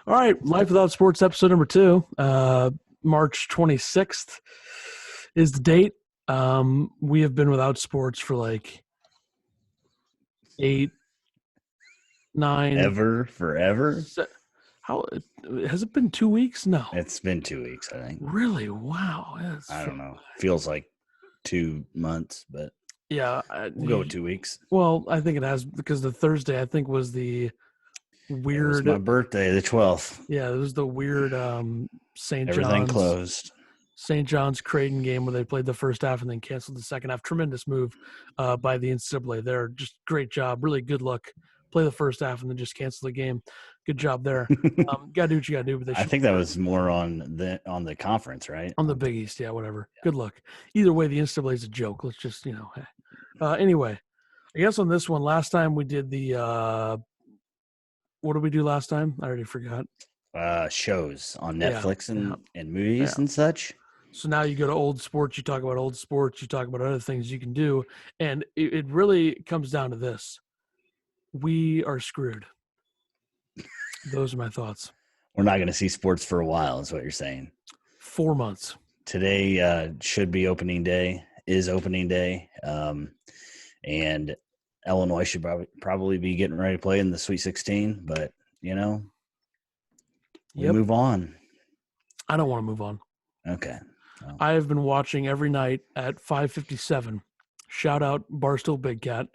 All right, Life Without Sports episode number 2. March 26th is the date. We have been without sports for like 8, 9, Ever, forever? how has it been 2 weeks? No. It's been 2 weeks, I think. Really? Wow. I don't know. Feels like 2 months, but Yeah. we'll go with 2 weeks. Well, I think it has because the Thursday I think was the It was weird. my birthday, the 12th. Yeah, it was the weird Everything closed. St. John's Creighton game where they played the first half and then canceled the second half. Tremendous move by the NCAA there. Just great job. Really good luck. Play the first half and then just cancel the game. Good job there. Got to do what you got to do. But I think that was more on the conference, right? on the Big East. Yeah, whatever. Yeah. Good luck. Either way, the NCAA is a joke. Let's just, anyway, I guess on this one, last time we did the what did we do last time? I already forgot. Shows on Netflix and movies and such. So now you go to old sports, you talk about old sports, you talk about other things you can do. And it really comes down to this. We are screwed. Those are my thoughts. We're not going to see sports for a while, is what you're saying. 4 months. Today should be opening day, is opening day. And Illinois should probably be getting ready to play in the Sweet 16, but, we move on. I don't want to move on. Okay. Well, I have been watching every night at 5:57. Shout out Barstool Big Cat,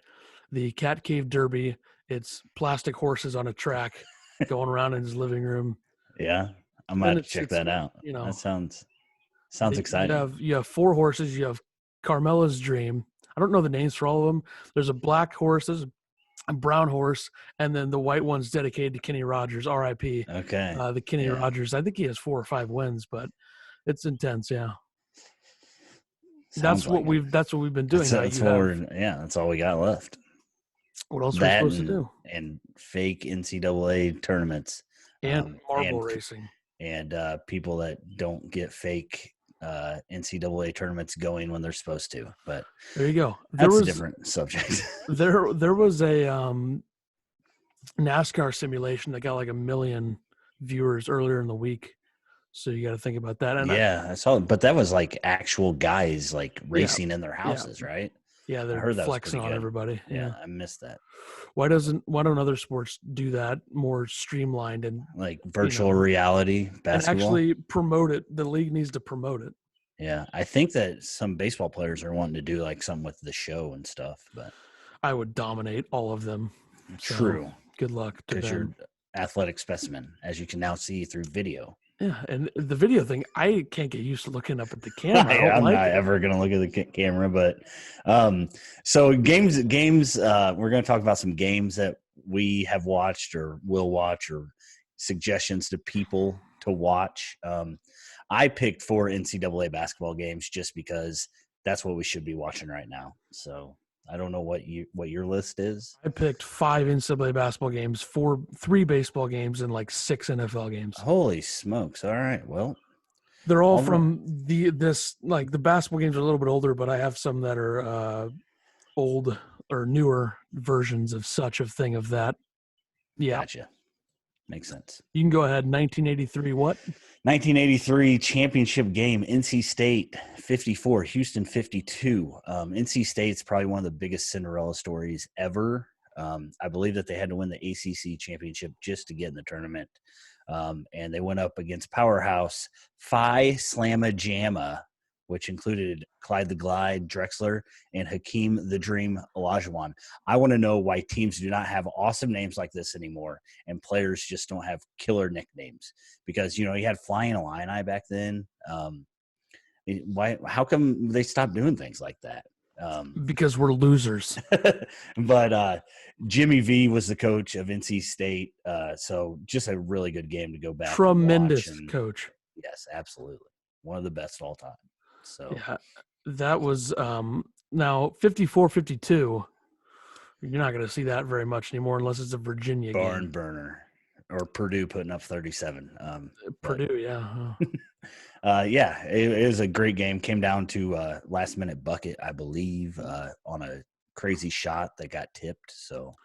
the Cat Cave Derby. It's plastic horses on a track going around in his living room. Yeah, I might check that out. That sounds exciting. You have 4 horses. You have Carmela's Dream. I don't know the names for all of them. There's a black horse, there's a brown horse, and then the white one's dedicated to Kenny Rogers, R.I.P. Okay. The Kenny Rogers. I think he has 4 or 5 wins, but it's intense. Yeah. That's what we've been doing. That's all we got left. What else are we supposed to do? And fake NCAA tournaments and marble racing and people that don't get fake NCAA tournaments going when they're supposed to. But there you go. That's a different subject. there was a NASCAR simulation that got like 1 million viewers earlier in the week. So you got to think about that. And I saw it, but that was like actual guys like racing in their houses, right? Yeah, they're flexing on everybody. Yeah, I missed that. Why don't other sports do that more streamlined and like virtual reality basketball? And actually promote it. The league needs to promote it. Yeah, I think that some baseball players are wanting to do like something with the show and stuff. But I would dominate all of them. True. So good luck to them. Because you're athletic specimen, as you can now see through video. Yeah, and the video thing, I can't get used to looking up at the camera. I'm not ever going to look at the camera, but so games. We're going to talk about some games that we have watched or will watch, or suggestions to people to watch. I picked 4 NCAA basketball games just because that's what we should be watching right now. So I don't know what your list is. I picked 5 NCAA basketball games, 3 baseball games, and like 6 NFL games. Holy smokes! All right, well, they're all from the basketball games are a little bit older, but I have some that are old or newer versions of such a thing of that. Yeah, gotcha. Makes sense. You can go ahead. 1983. What? 1983 championship game. NC State 54, Houston 52. NC State's probably one of the biggest Cinderella stories ever. I believe that they had to win the ACC championship just to get in the tournament. And they went up against powerhouse Phi Slamma Jamma, which included Clyde the Glide Drexler and Hakeem the Dream Olajuwon. I want to know why teams do not have awesome names like this anymore, and players just don't have killer nicknames. Because you had Flying Illini back then. How come they stopped doing things like that? Because we're losers. But Jimmy V was the coach of NC State, so just a really good game to go back. Tremendous coach. Yes, absolutely, one of the best of all time. So yeah, that was now 54-52. You're not going to see that very much anymore unless it's a Virginia barn game. burner, or Purdue putting up 37. Purdue, yeah. Yeah, it was a great game. Came down to last minute bucket, I believe, on a crazy shot that got tipped. So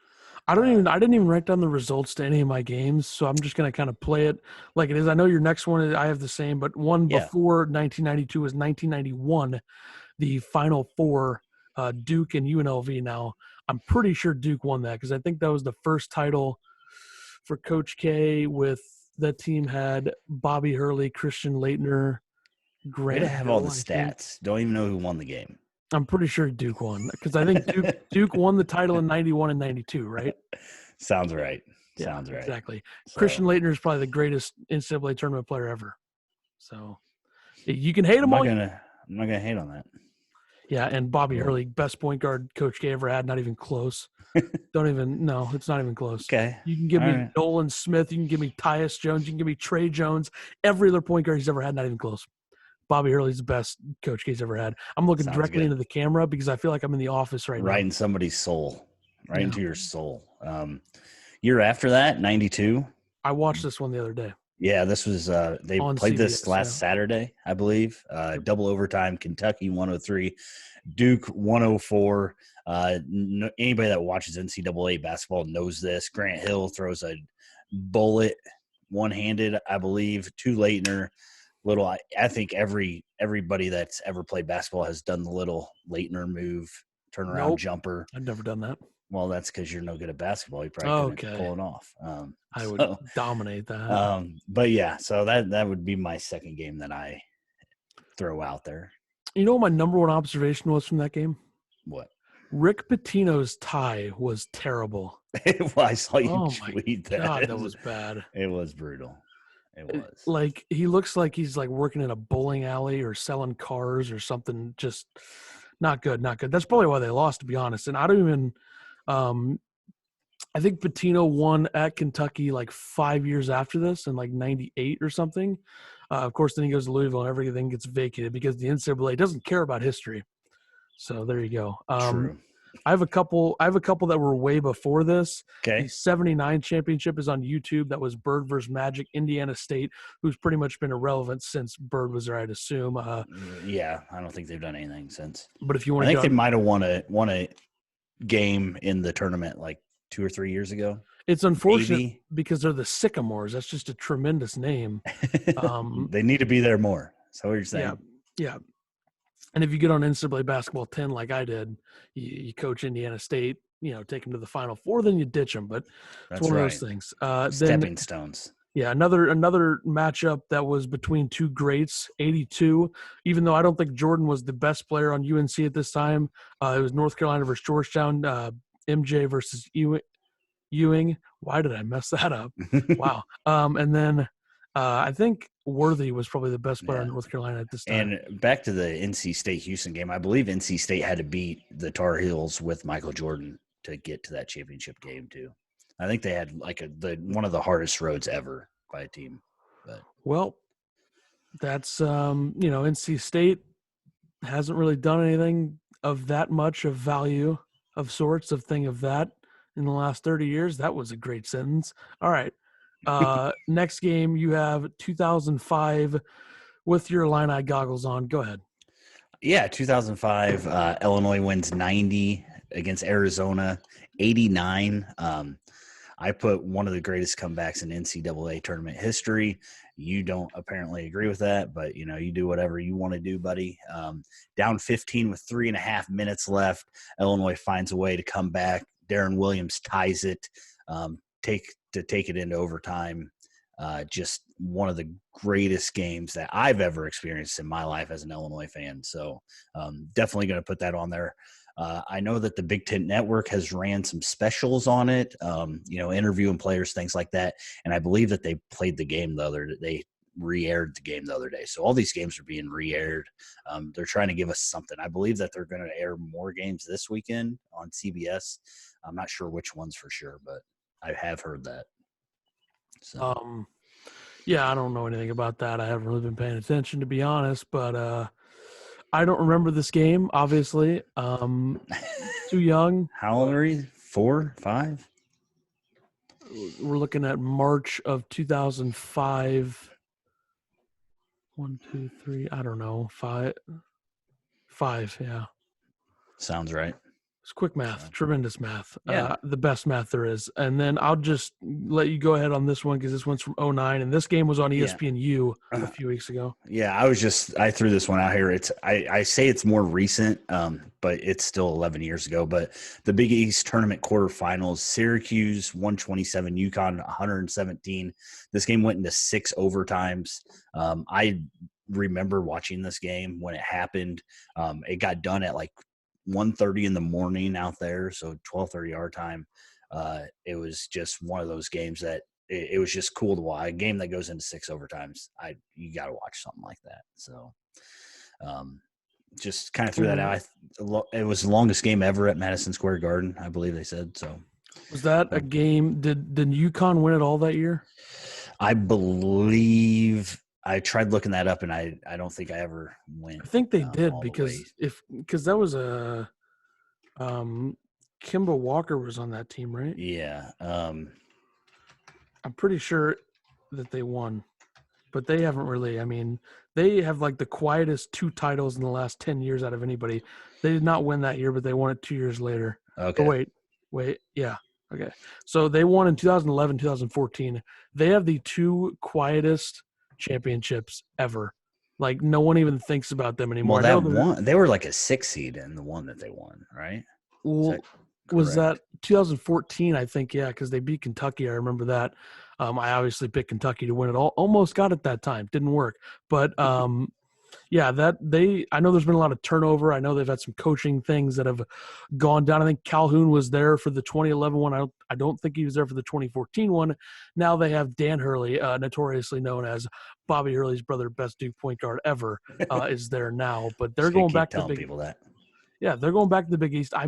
I didn't even write down the results to any of my games, so I'm just gonna kind of play it like it is. I know your next one I have the same, but one Yeah. before 1992 was 1991, the Final Four, Duke and UNLV. Now I'm pretty sure Duke won that because I think that was the first title for Coach K. With that team had Bobby Hurley, Christian Leitner, Way to Grant have all Hill. the I think stats. Don't even know who won the game. I'm pretty sure Duke won because I think Duke won the title in 91 and 92, right? Sounds right. Yeah, Sounds right. exactly. So Christian Leitner is probably the greatest NCAA tournament player ever. So you can hate him all. I'm not gonna hate on that. Yeah, and Bobby Hurley, best point guard Coach K ever had, not even close. No, it's not even close. Okay. You can give All me right. Nolan Smith, you can give me Tyus Jones, you can give me Trey Jones, every other point guard he's ever had, not even close. Bobby Hurley's the best Coach K's ever had. I'm looking Sounds directly good. into the camera because I feel like I'm in the office right Right now. in somebody's soul. Right Yeah. into your soul. Year after that, 92. I watched this one the other day. Yeah, this was they On played this CBS, last Saturday, I believe. Double overtime, Kentucky 103, Duke 104. Anybody that watches NCAA basketball knows this. Grant Hill throws a bullet one-handed, I believe, to Leitner. I think everybody that's ever played basketball has done the little Leitner move, turnaround Nope. jumper. I've never done that. Well, that's because you're no good at basketball. You probably couldn't Okay. pull it off. I would dominate that. But yeah, so that would be my second game that I throw out there. You know what my number one observation was from that game? What? Rick Pitino's tie was terrible. Well, I saw you Oh tweet my that. God, that was bad. It was brutal. It was. Like he looks like he's like working in a bowling alley or selling cars or something. Just not good, not good. That's probably why they lost, to be honest. And I don't even. I think Pitino won at Kentucky like 5 years after this, in like '98 or something. Of course, then he goes to Louisville and everything gets vacated because the NCAA doesn't care about history. So there you go. True. I have a couple that were way before this. Okay. The 79 championship is on YouTube. That was Bird versus Magic, Indiana State, who's pretty much been irrelevant since Bird was there, I'd assume. Yeah, I don't think they've done anything since. But if you want I to think they might have won a game in the tournament like 2 or 3 years ago. It's unfortunate Maybe. Because they're the Sycamores. That's just a tremendous name. They need to be there more. So what you're saying? Yeah. And if you get on NCAA basketball 10 like I did, you coach Indiana State, take them to the Final Four, then you ditch them. But it's one of those things. Stepping stones. Yeah, another matchup that was between two greats, 82. Even though I don't think Jordan was the best player on UNC at this time, it was North Carolina versus Georgetown, MJ versus Ewing. Why did I mess that up? Wow. And then I think Worthy was probably the best player in North Carolina at this time. And back to the NC State-Houston game, I believe NC State had to beat the Tar Heels with Michael Jordan to get to that championship game too. I think they had like one of the hardest roads ever by a team. But well, that's NC State hasn't really done anything of that much of value of sorts of thing of that in the last 30 years. That was a great sentence. All right. Next game, you have 2005 with your Illini goggles on. Go ahead. Yeah, 2005, Illinois wins 90 against Arizona, 89. I put one of the greatest comebacks in NCAA tournament history. You don't apparently agree with that, but, you do whatever you want to do, buddy. Down 15 with 3.5 minutes left. Illinois finds a way to come back. Darren Williams ties it, take it into overtime. Just one of the greatest games that I've ever experienced in my life as an Illinois fan. So definitely going to put that on there. I know that the Big Ten Network has ran some specials on it, interviewing players, things like that. And I believe that they played the game they re-aired the game the other day. So all these games are being re-aired. They're trying to give us something. I believe that they're going to air more games this weekend on CBS. I'm not sure which ones for sure, but I have heard that. So. Yeah, I don't know anything about that. I haven't really been paying attention, to be honest, but I don't remember this game, obviously. Too young. How old are you? 4, 5? We're looking at March of 2005. 1, 2, 3. I don't know. 5. Yeah. Sounds right. It's quick math, So, tremendous math, yeah. the best math there is. And then I'll just let you go ahead on this one because this one's from '09, and this game was on Yeah. ESPNU a few weeks ago. Yeah, I threw this one out here. I say it's more recent, but it's still 11 years ago. But the Big East tournament quarterfinals, Syracuse 127, UConn 117. This game went into 6 overtimes. I remember watching this game when it happened. It got done at like 1:30 in the morning out there, so 12:30 our time. It was just one of those games that it was just cool to watch. A game that goes into 6 overtimes, you got to watch something like that. So, just kind of threw that out. It was the longest game ever at Madison Square Garden, I believe they said. So, Was that a game? Did UConn win it all that year? I believe I tried looking that up, and I don't think I ever went. I think they did all the because way. because that was a Kimba Walker was on that team, right? Yeah. I'm pretty sure that they won, but they haven't really. I mean, they have like the quietest 2 titles in the last 10 years out of anybody. They did not win that year, but they won it 2 years later. Okay. Or wait, yeah. Okay. So they won in 2011, 2014. They have the 2 quietest championships ever. Like no one even thinks about them anymore. Well, I know that one they were like a 6 seed in the one that they won, right? Is that was correct? that 2014? I think, yeah, because they beat Kentucky. I remember that. I obviously picked Kentucky to win it all. Almost got it that time. Didn't work. But yeah, I know there's been a lot of turnover. I know they've had some coaching things that have gone down. I think Calhoun was there for the 2011 one. I don't think he was there for the 2014 one. Now they have Dan Hurley, notoriously known as Bobby Hurley's brother, best Duke point guard ever, is there now. But they're Just gonna going keep back to the telling Big. people that. Yeah, they're going back to the Big East. I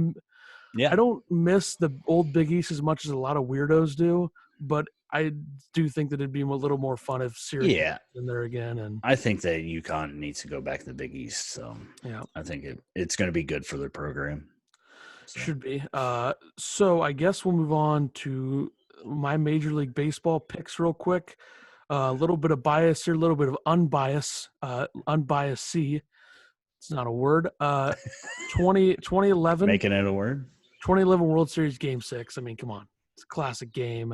don't miss the old Big East as much as a lot of weirdos do, but I do think that it'd be a little more fun if Syracuse was in there again. And I think that UConn needs to go back to the Big East. So yeah, I think it's going to be good for their program. So. Should be. So I guess we'll move on to my Major League Baseball picks real quick. A little bit of bias here, a little bit of unbiased C. It's not a word. 2011. Making it a word? 2011 World Series Game 6. I mean, come on. It's a classic game.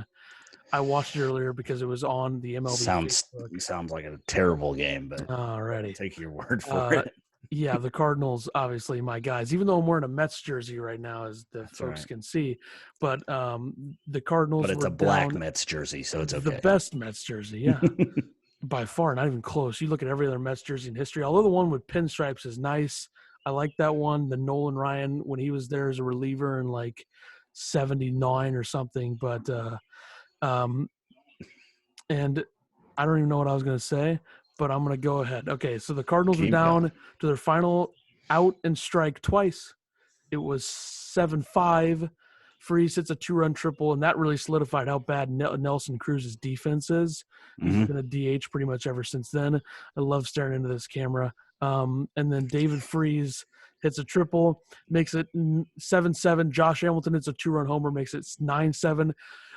I watched it earlier because it was on the MLB Facebook. Sounds like a terrible game, but alrighty. I'll take your word for it. Yeah, the Cardinals, obviously my guys. Even though I'm wearing a Mets jersey right now, as the folks can see, but the Cardinals. But it's a black Mets jersey, so it's okay. The best Mets jersey, yeah, by far, not even close. You look at every other Mets jersey in history. Although the one with pinstripes is nice, I like that one. The Nolan Ryan when he was there as a reliever in like '79 or something, but and I don't even know what I was going to say, but I'm going to go ahead. Okay, so the Cardinals were down to their final out and strike twice. It was 7-5. Freese hits a 2-run triple, and that really solidified how bad Nelson Cruz's defense is. He's been a DH pretty much ever since then. I love staring into this camera. And then David Freese hits a triple, makes it 7-7. Josh Hamilton hits a 2-run homer, makes it 9-7.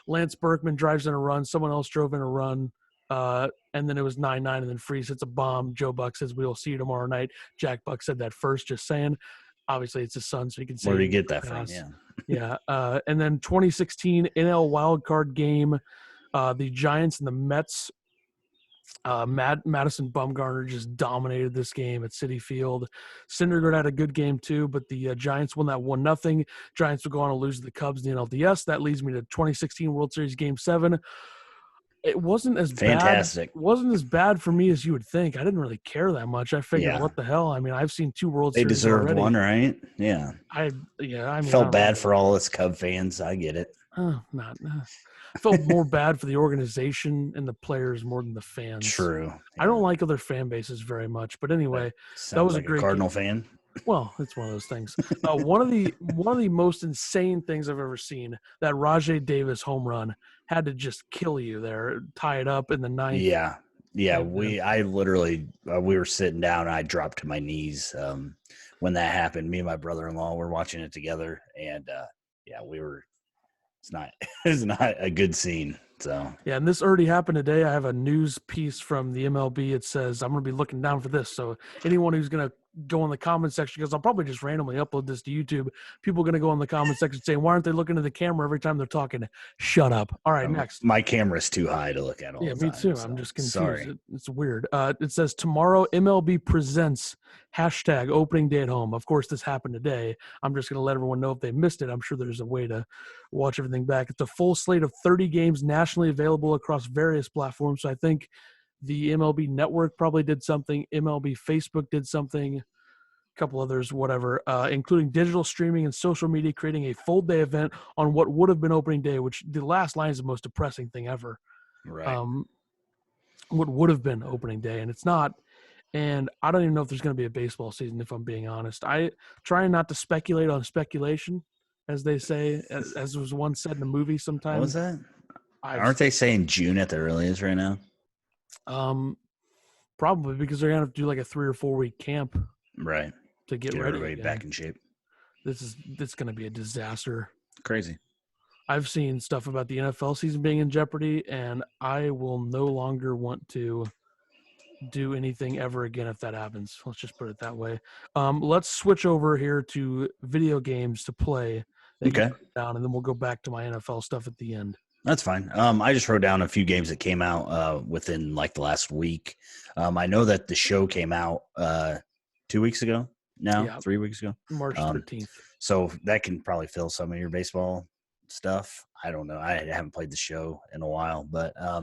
Lance Berkman drives in a run. Someone else drove in a run. And then it was 9-9, and then Freese hits a bomb. Joe Buck says, "We'll see you tomorrow night." Jack Buck said that first, just saying. Obviously, it's his son, so he can say. Where do you get that from? Yeah. Yeah. And then 2016 NL wildcard game, the Giants and the Mets. Madison Bumgarner just dominated this game at Citi Field. Syndergaard had a good game too, but the Giants won that 1-0. Giants will go on to lose to the Cubs in the NLDS. That leads me to 2016 World Series Game 7. It wasn't as fantastic. Bad. It wasn't as bad for me as you would think. I didn't really care that much. I figured, what the hell? I mean, I've seen 2 World Series. They deserved already. one, right? Yeah. I mean, felt bad for all us Cub fans. I get it. I felt more bad for the organization and the players more than the fans. True. Yeah. I don't like other fan bases very much, but anyway, that was like a great Cardinal game. fan. Well, it's one of those things. One of the most insane things I've ever seen, that Rajai Davis home run had to just kill you there, tie it up in the 9th. Yeah. I literally we were sitting down and I dropped to my knees when that happened. Me and my brother-in-law were watching it together, and it's not a good scene. So Yeah, and this already happened today. I have a news piece from the MLB. It says I'm going to be looking down for this. So anyone who's going to go in the comment section, because I'll probably just randomly upload this to YouTube, people are going to go in the comment section saying, why aren't they looking at the camera every time they're talking? Shut up. All right, next. my camera's too high to look at all Yeah, the me time. too. So. I'm just confused. Sorry. It's weird. It says tomorrow MLB presents hashtag opening day at home. Of course, this happened today. I'm just going to let everyone know if they missed it. I'm sure there's a way to watch everything back. It's a full slate of 30 games nationally available across various platforms. So I think the MLB Network probably did something. MLB Facebook did something. A couple others, whatever, including digital streaming and social media, creating a full day event on what would have been opening day, which the last line is the most depressing thing ever. Right. What would have been opening day, and it's not. And I don't even know if there's going to be a baseball season, if I'm being honest. I try not to speculate on speculation, as they say, as was once said in a movie sometime. What was that? I've Aren't they saying June at the earliest right now? Probably because they're going to have to do like a 3 or 4 week camp Right. to get ready everybody again. back in shape. This going to be a disaster. Crazy. I've seen stuff about the NFL season being in jeopardy, and I will no longer want to do anything ever again if that happens. Let's just put it that way. Let's switch over here to video games to play that you put down, and then we'll go back to my NFL stuff at the end. That's fine. I just wrote down a few games that came out within like the last week. I know that the show came out 2 weeks ago now, 3 weeks ago. March 13th. So that can probably fill some of your baseball stuff. I don't know. I haven't played the show in a while, but a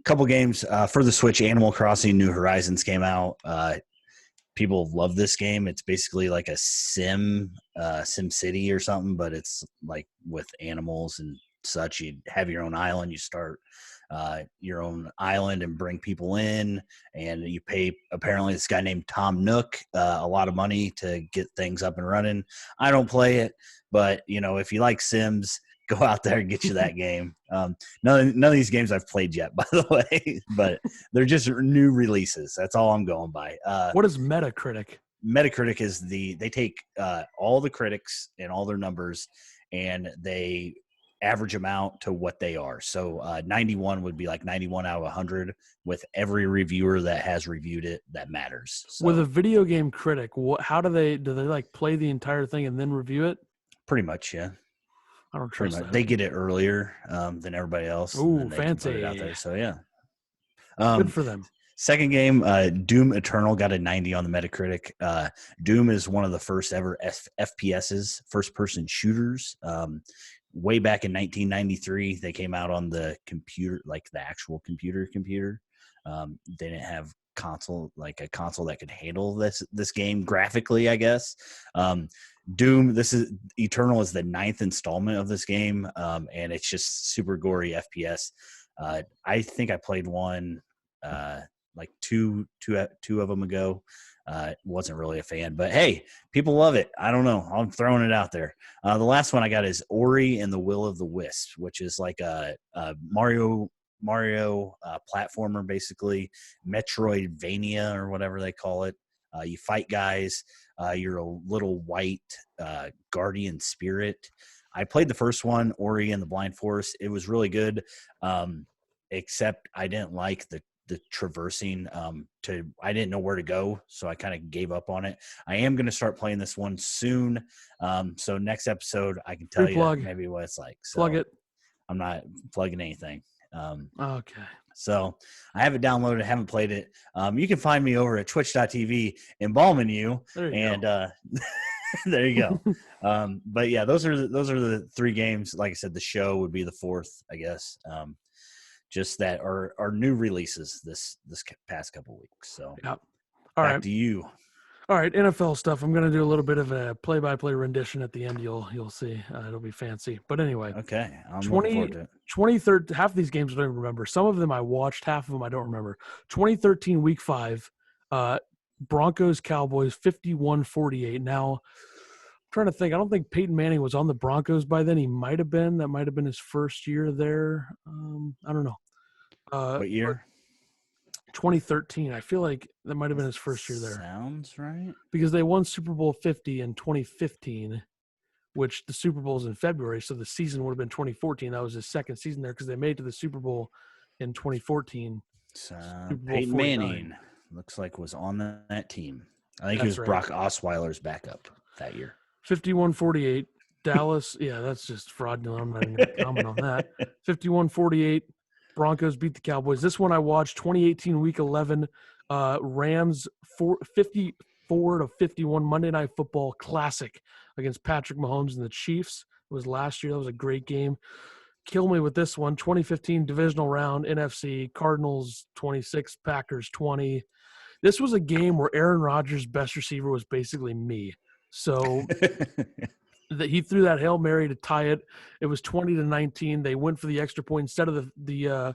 couple games for the Switch. Animal Crossing New Horizons came out. People love this game. It's basically like a Sim City or something, but it's like with animals and such. You have your own island. You start your own island and bring people in, and you pay apparently this guy named Tom Nook a lot of money to get things up and running. I don't play it, but if you like Sims, go out there and get you that game. None of these games I've played yet, by the way, but they're just new releases. That's all I'm going by. What is Metacritic? Metacritic is they take all the critics and all their numbers, and they average them out to what they are. So 91 would be like 91 out of 100 with every reviewer that has reviewed it that matters. So, with a video game critic, how do they like play the entire thing and then review it? Pretty much, yeah. I don't trust that. They get it earlier than everybody else. Ooh, fancy! Put it out there. So yeah, good for them. Second game, Doom Eternal got a 90 on the Metacritic. Doom is one of the first ever FPSs, first-person shooters. Way back in 1993, they came out on the computer, like the actual computer. They didn't have a console that could handle this game graphically, I guess. Doom, Eternal is the 9th installment of this game, and it's just super gory FPS. I think I played one like two of them ago. Wasn't really a fan, but hey, people love it. I don't know. I'm throwing it out there. The last one I got is Ori and the Will of the Wisp, which is like a Mario platformer, basically Metroidvania or whatever they call it. You fight guys. You're a little white guardian spirit. I played the first one, Ori and the Blind Forest. It was really good, except I didn't like the traversing. I didn't know where to go, so I kind of gave up on it. I am going to start playing this one soon. So next episode, I can tell you maybe what it's like. So plug it. I'm not plugging anything. Okay. So I have it downloaded. I haven't played it. You can find me over at twitch.tv, embalming you. There you go. There you go. But yeah, those are the three games. Like I said, the show would be the fourth, I guess. Just that are new releases this past couple weeks. So yeah. Back to you. All right, NFL stuff. I'm going to do a little bit of a play-by-play rendition at the end. You'll see. It'll be fancy. But anyway. Okay. I'm looking forward to it. 2013, half of these games I don't even remember. Some of them I watched, half of them I don't remember. 2013 Week 5, Broncos Cowboys 51-48. Now, I'm trying to think. I don't think Peyton Manning was on the Broncos by then. He might have been. That might have been his first year there. I don't know. What year? 2013. I feel like that might have been his first year there. Sounds right. Because they won Super Bowl 50 in 2015, which the Super Bowl is in February, so the season would have been 2014. That was his second season there because they made it to the Super Bowl in 2014. Super Bowl Peyton 49. Manning looks like was on that team. I think he That's was right. Brock Osweiler's backup that year. 51-48. Dallas, yeah, that's just fraudulent. I'm not even going to comment on that. 51-48. Broncos beat the Cowboys. This one I watched 2018 Week 11. Rams 54-51 Monday Night Football Classic against Patrick Mahomes and the Chiefs. It was last year. That was a great game. Kill me with this one. 2015 divisional round NFC. Cardinals 26, Packers 20. This was a game where Aaron Rodgers' best receiver was basically me. So he threw that Hail Mary to tie it. It was 20-19. They went for the extra point instead of the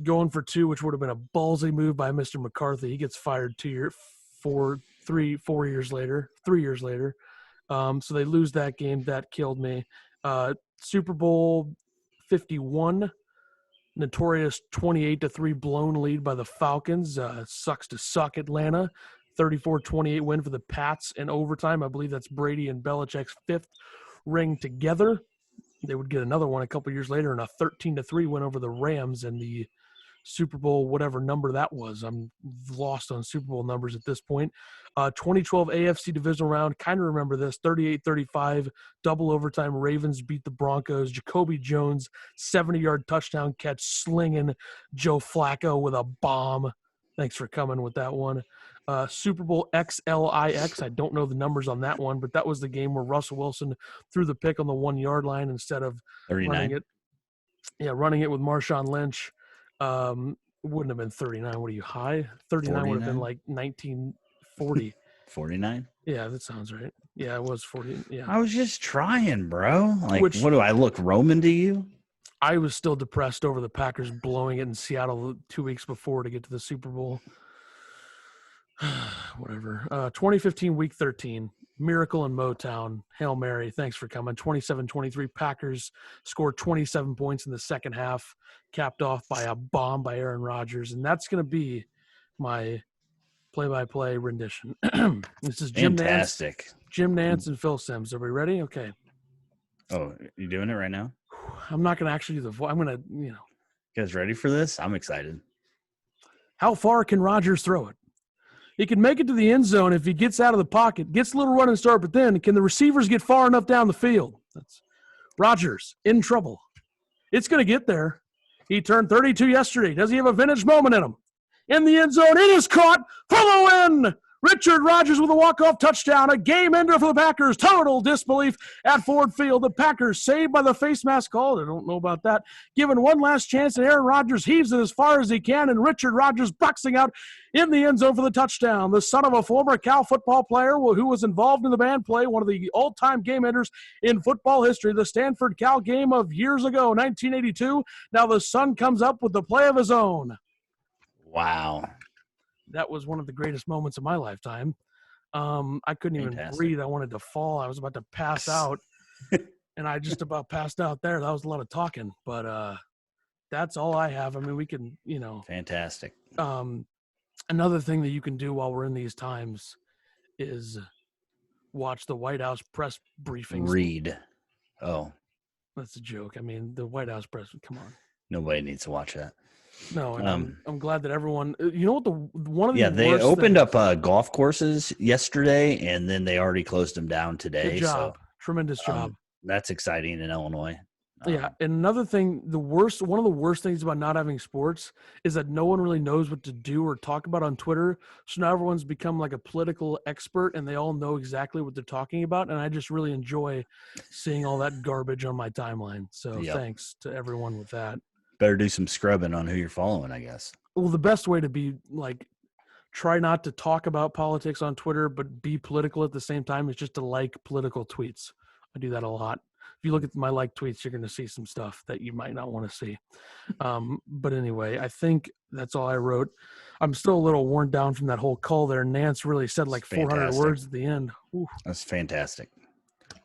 going for two, which would have been a ballsy move by Mr. McCarthy. He gets fired 3 years later. So they lose that game. That killed me. Super Bowl 51, notorious 28-3 blown lead by the Falcons. Sucks to suck, Atlanta. 34-28 win for the Pats in overtime. I believe that's Brady and Belichick's 5th ring together. They would get another one a couple years later in a 13-3 win over the Rams in the Super Bowl, whatever number that was. I'm lost on Super Bowl numbers at this point. 2012 AFC divisional round. Kind of remember this. 38-35, double overtime. Ravens beat the Broncos. Jacoby Jones, 70-yard touchdown catch, slinging Joe Flacco with a bomb. Thanks for coming with that one. Super Bowl XLIX. I don't know the numbers on that one, but that was the game where Russell Wilson threw the pick on the 1-yard line instead of 39. running it. Yeah, running it with Marshawn Lynch. Wouldn't have been 39. What are you, high? 39 would have been like 1940. 49? Yeah, that sounds right. Yeah, it was 40. Yeah. I was just trying, bro. Like, what do I look Roman to you? I was still depressed over the Packers blowing it in Seattle 2 weeks before to get to the Super Bowl. Whatever. 2015 Week 13. Miracle in Motown. Hail Mary. Thanks for coming. 27-23. Packers scored 27 points in the second half, capped off by a bomb by Aaron Rodgers. And that's going to be my play-by-play rendition. This is Fantastic. Jim Nance and Phil Simms. Are we ready? Okay. Oh, you doing it right now? I'm not going to actually do the voice. I'm going to, You guys ready for this? I'm excited. How far can Rodgers throw it? He can make it to the end zone if he gets out of the pocket, gets a little running start, but then can the receivers get far enough down the field? That's Rodgers in trouble. It's going to get there. He turned 32 yesterday. Does he have a vintage moment in him? In the end zone, it is caught for the win. Richard Rodgers with a walk-off touchdown, a game ender for the Packers. Total disbelief at Ford Field. The Packers saved by the face mask call. I don't know about that. Given one last chance, and Aaron Rodgers heaves it as far as he can, and Richard Rodgers boxing out in the end zone for the touchdown. The son of a former Cal football player who was involved in the band play, one of the all-time game enders in football history, the Stanford-Cal game of years ago, 1982. Now the son comes up with the play of his own. Wow. That was one of the greatest moments of my lifetime. I couldn't even breathe. I wanted to fall. I was about to pass out, and I just about passed out there. That was a lot of talking, but that's all I have. I mean, we can, Fantastic. Another thing that you can do while we're in these times is watch the White House press briefings. Read. Oh. That's a joke. I mean, the White House press, come on. Nobody needs to watch that. No, and I'm glad that everyone. You know what? They opened up golf courses yesterday, and then they already closed them down today. Good job, so, tremendous job. That's exciting in Illinois. Yeah, and another thing, one of the worst things about not having sports is that no one really knows what to do or talk about on Twitter. So now everyone's become like a political expert, and they all know exactly what they're talking about. And I just really enjoy seeing all that garbage on my timeline. So Thanks to everyone with that. Better do some scrubbing on who you're following, I guess. Well, the best way to be try not to talk about politics on Twitter, but be political at the same time is just to like political tweets. I do that a lot. If you look at my tweets, you're going to see some stuff that you might not want to see. But anyway, I think that's all I wrote. I'm still a little worn down from that whole call there. Nance really said 400 words at the end. Ooh. That's fantastic.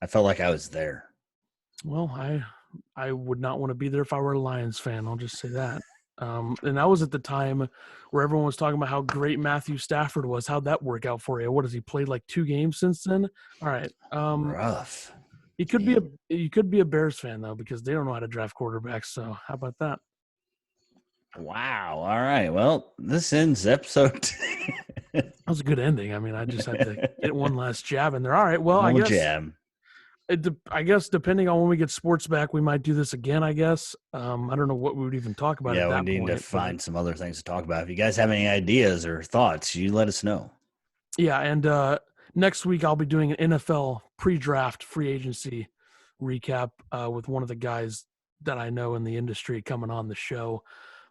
I felt like I was there. Well, I would not want to be there if I were a Lions fan. I'll just say that. And that was at the time where everyone was talking about how great Matthew Stafford was. How'd that work out for you? What has he played 2 games since then? All right. Rough. Damn. You could be a Bears fan though, because they don't know how to draft quarterbacks. So how about that? Wow. All right. Well, this ends episode. That was a good ending. I mean, I just had to get one last jab in there. All right. Well, No jab. I guess depending on when we get sports back, we might do this again. I guess. I don't know what we would even talk about Yeah, at we that need to point. find some other things to talk about. If you guys have any ideas or thoughts, you let us know. Yeah, and next week I'll be doing an NFL pre-draft free agency recap with one of the guys that I know in the industry coming on the show.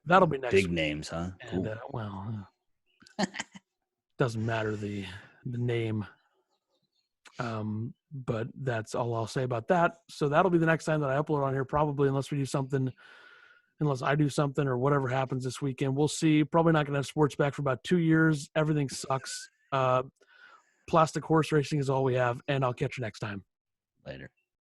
That'll be next Big week. names, huh? And Cool. doesn't matter the name. But that's all I'll say about that. So that'll be the next time that I upload on here, probably, unless I do something or whatever happens this weekend. We'll see. Probably not going to have sports back for about 2 years. Everything sucks. Plastic horse racing is all we have, and I'll catch you next time. Later.